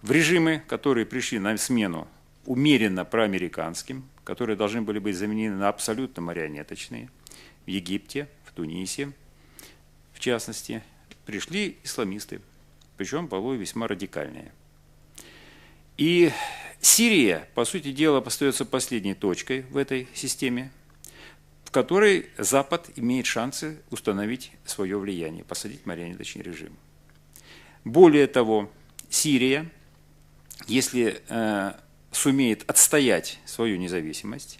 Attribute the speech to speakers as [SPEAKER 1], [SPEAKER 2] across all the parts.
[SPEAKER 1] в режимы, которые пришли на смену умеренно проамериканским, которые должны были быть заменены на абсолютно марионеточные, в Египте, в Тунисе, в частности, пришли исламисты, причем порой весьма радикальные. И Сирия, по сути дела, остается последней точкой в этой системе, в которой Запад имеет шансы установить свое влияние, посадить марионеточный режим. Более того, Сирия, если сумеет отстоять свою независимость,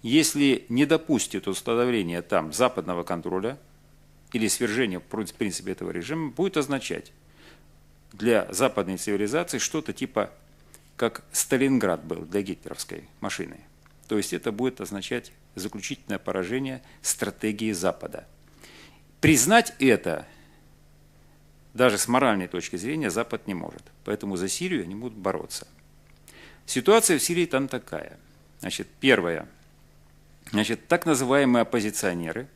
[SPEAKER 1] если не допустит установления там западного контроля или свержения, в принципе, этого режима, будет означать для западной цивилизации что-то типа, как Сталинград был для гитлеровской машины. То есть это будет означать заключительное поражение стратегии Запада. Признать это даже с моральной точки зрения Запад не может. Поэтому за Сирию они будут бороться. Ситуация в Сирии там такая. Значит, первое. Значит, так называемые оппозиционеры,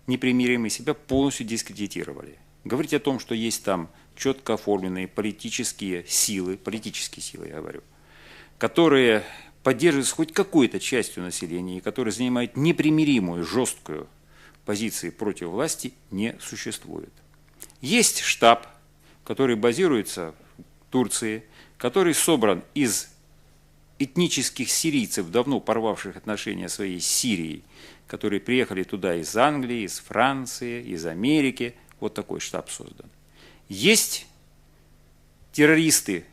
[SPEAKER 1] непримиримые, себя полностью дискредитировали. Говорить о том, что есть там четко оформленные политические силы, я говорю, которые поддерживаются хоть какой-то частью населения и которые занимают непримиримую, жесткую позицию против власти, не существует. Есть штаб, который базируется в Турции, который собран из этнических сирийцев, давно порвавших отношения своей с Сирией, которые приехали туда из Англии, из Франции, из Америки. Вот такой штаб создан. Есть террористы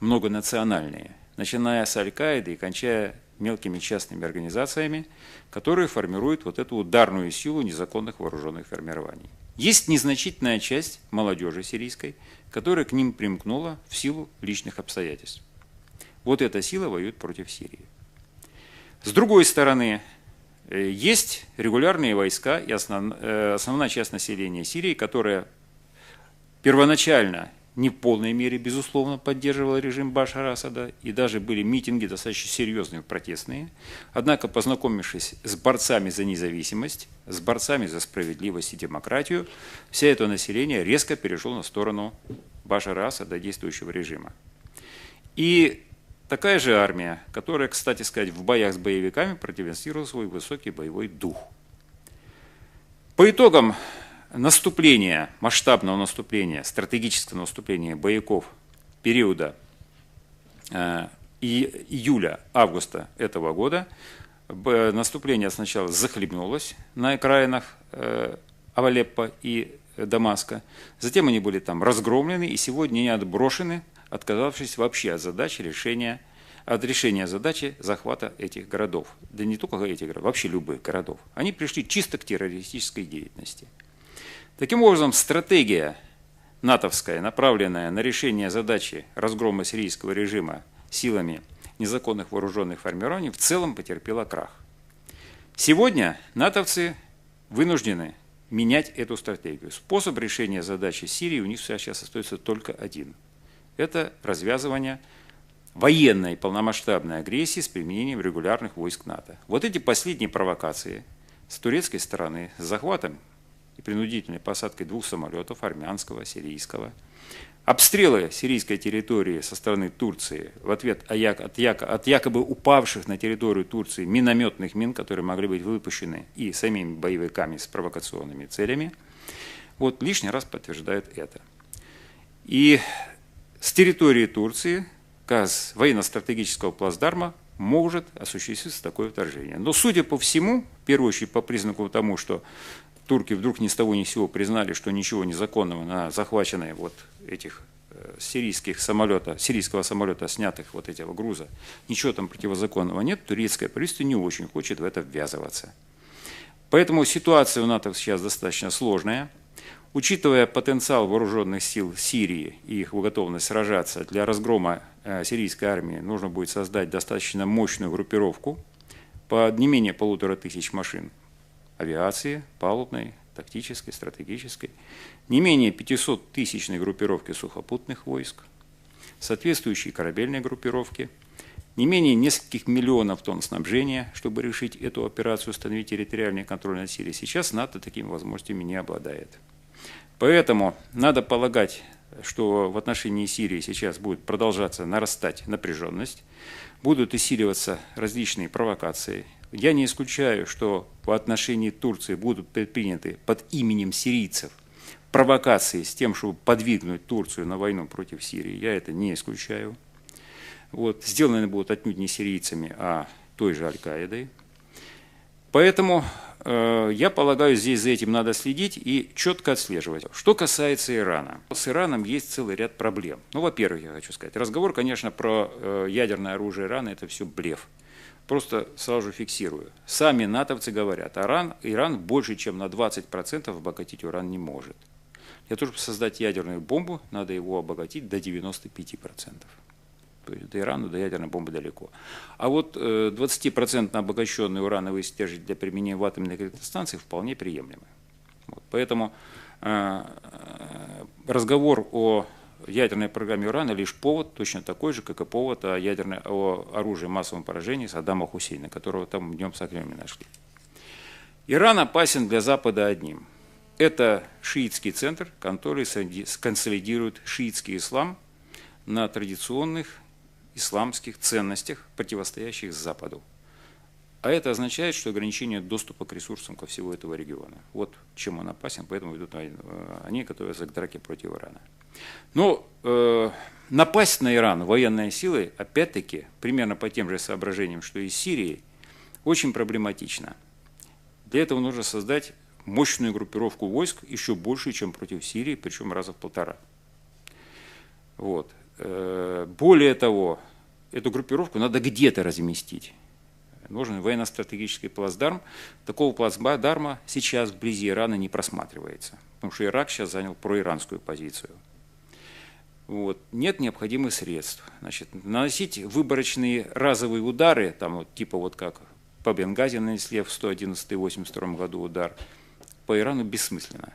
[SPEAKER 1] многонациональные, начиная с Аль-Каиды и кончая мелкими частными организациями, которые формируют вот эту ударную силу незаконных вооруженных формирований. Есть незначительная часть молодежи сирийской, которая к ним примкнула в силу личных обстоятельств. Вот эта сила воюет против Сирии. С другой стороны, есть регулярные войска и основная часть населения Сирии, которая первоначально не в полной мере, безусловно, поддерживала режим Башара Асада, и даже были митинги достаточно серьезные, протестные. Однако, познакомившись с борцами за независимость, с борцами за справедливость и демократию, вся это население резко перешло на сторону Башара Асада, действующего режима. И такая же армия, которая, кстати сказать, в боях с боевиками продемонстрировала свой высокий боевой дух. По итогам наступления, масштабного наступления, стратегического наступления боевиков периода июля-августа этого года, наступление сначала захлебнулось на окраинах Алеппо и Дамаска, затем они были там разгромлены и сегодня они отброшены, отказавшись вообще от задачи решения задачи захвата этих городов. Да не только этих городов, вообще любых городов. Они пришли чисто к террористической деятельности. Таким образом, стратегия натовская, направленная на решение задачи разгрома сирийского режима силами незаконных вооруженных формирований, в целом потерпела крах. Сегодня натовцы вынуждены менять эту стратегию. Способ решения задачи Сирии у них сейчас остается только один. Это развязывание военной полномасштабной агрессии с применением регулярных войск НАТО. Вот эти последние провокации с турецкой стороны, с захватом и принудительной посадкой 2 самолетов, армянского, сирийского, обстрелы сирийской территории со стороны Турции в ответ от якобы упавших на территорию Турции минометных мин, которые могли быть выпущены и самими боевиками с провокационными целями, вот лишний раз подтверждают это. И с территории Турции, с военно-стратегического плацдарма, может осуществиться такое вторжение. Но, судя по всему, в первую очередь по признаку тому, что турки вдруг ни с того ни с сего признали, что ничего незаконного на захваченные вот этих сирийского самолета, снятых вот этого груза, ничего там противозаконного нет, турецкое правительство не очень хочет в это ввязываться. Поэтому ситуация у НАТО сейчас достаточно сложная. Учитывая потенциал вооруженных сил Сирии и их готовность сражаться, для разгрома сирийской армии нужно будет создать достаточно мощную группировку по не менее 1500 машин авиации, палубной, тактической, стратегической, не менее 500-тысячной группировки сухопутных войск, соответствующие корабельные группировки, не менее нескольких миллионов тонн снабжения, чтобы решить эту операцию, установить территориальный контроль над Сирией. Сейчас НАТО такими возможностями не обладает. Поэтому надо полагать что в отношении Сирии сейчас будет продолжаться нарастать напряженность, будут усиливаться различные провокации. Я не исключаю, что по отношении Турции будут предприняты под именем сирийцев провокации с тем, чтобы подвигнуть Турцию на войну против Сирии. Я это не исключаю. Вот. Сделаны они будут отнюдь не сирийцами, а той же Аль-Каидой. Поэтому я полагаю, здесь за этим надо следить и четко отслеживать. Что касается Ирана. С Ираном есть целый ряд проблем. Ну, во-первых, я хочу сказать, разговор, конечно, про ядерное оружие Ирана – это все блеф. Просто сразу же фиксирую. Сами натовцы говорят, Иран больше, чем на 20% обогатить уран не может. Для того, чтобы создать ядерную бомбу, надо его обогатить до 95%. То есть до Ирана, до ядерной бомбы далеко. А вот 20% обогащенный урановый стержень для применения в атомных электростанциях вполне приемлемый. Вот. Поэтому разговор о ядерной программе урана лишь повод, точно такой же, как и повод о оружии массового поражения Саддама Хусейна, которого там днем с огнем не нашли. Иран опасен для Запада одним. Это шиитский центр, который консолидирует шиитский ислам на традиционных исламских ценностях, противостоящих Западу. А это означает, что ограничение доступа к ресурсам ко всего этого региона. Вот чем он опасен, поэтому они готовятся к драке против Ирана. Но напасть на Иран военной силой, опять-таки, примерно по тем же соображениям, что и с Сирией, очень проблематично. Для этого нужно создать мощную группировку войск, еще больше, чем против Сирии, причем раза в 1,5. Вот. Более того, эту группировку надо где-то разместить. Нужен военно-стратегический плацдарм. Такого плацдарма сейчас вблизи Ирана не просматривается, потому что Ирак сейчас занял проиранскую позицию. Вот. Нет необходимых средств. Значит, наносить выборочные разовые удары, там, вот, типа вот как по Бенгази нанесли в 111-82 году удар, по Ирану бессмысленно.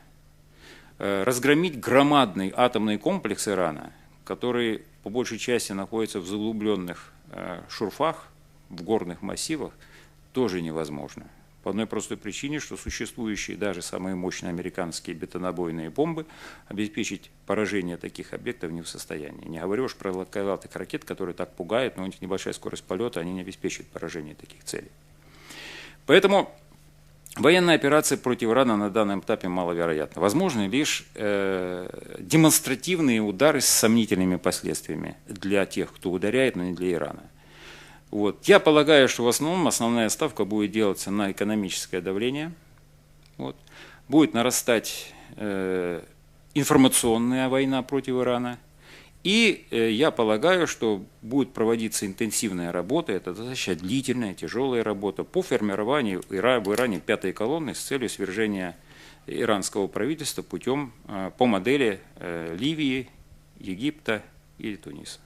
[SPEAKER 1] Разгромить громадный атомный комплекс Ирана, который по большей части находится в заглубленных шурфах, в горных массивах, тоже невозможно. По одной простой причине, что существующие даже самые мощные американские бетонобойные бомбы обеспечить поражение таких объектов не в состоянии. Не говорю уж про крылатых ракет, которые так пугают, но у них небольшая скорость полета, они не обеспечивают поражение таких целей. Поэтому военная операция против Ирана на данном этапе маловероятна. Возможны лишь демонстративные удары с сомнительными последствиями для тех, кто ударяет, но не для Ирана. Вот. Я полагаю, что в основном основная ставка будет делаться на экономическое давление. Вот. Будет нарастать информационная война против Ирана. И я полагаю, что будет проводиться интенсивная работа, это достаточно длительная, тяжелая работа по формированию в Иране пятой колонны с целью свержения иранского правительства путем по модели Ливии, Египта или Туниса.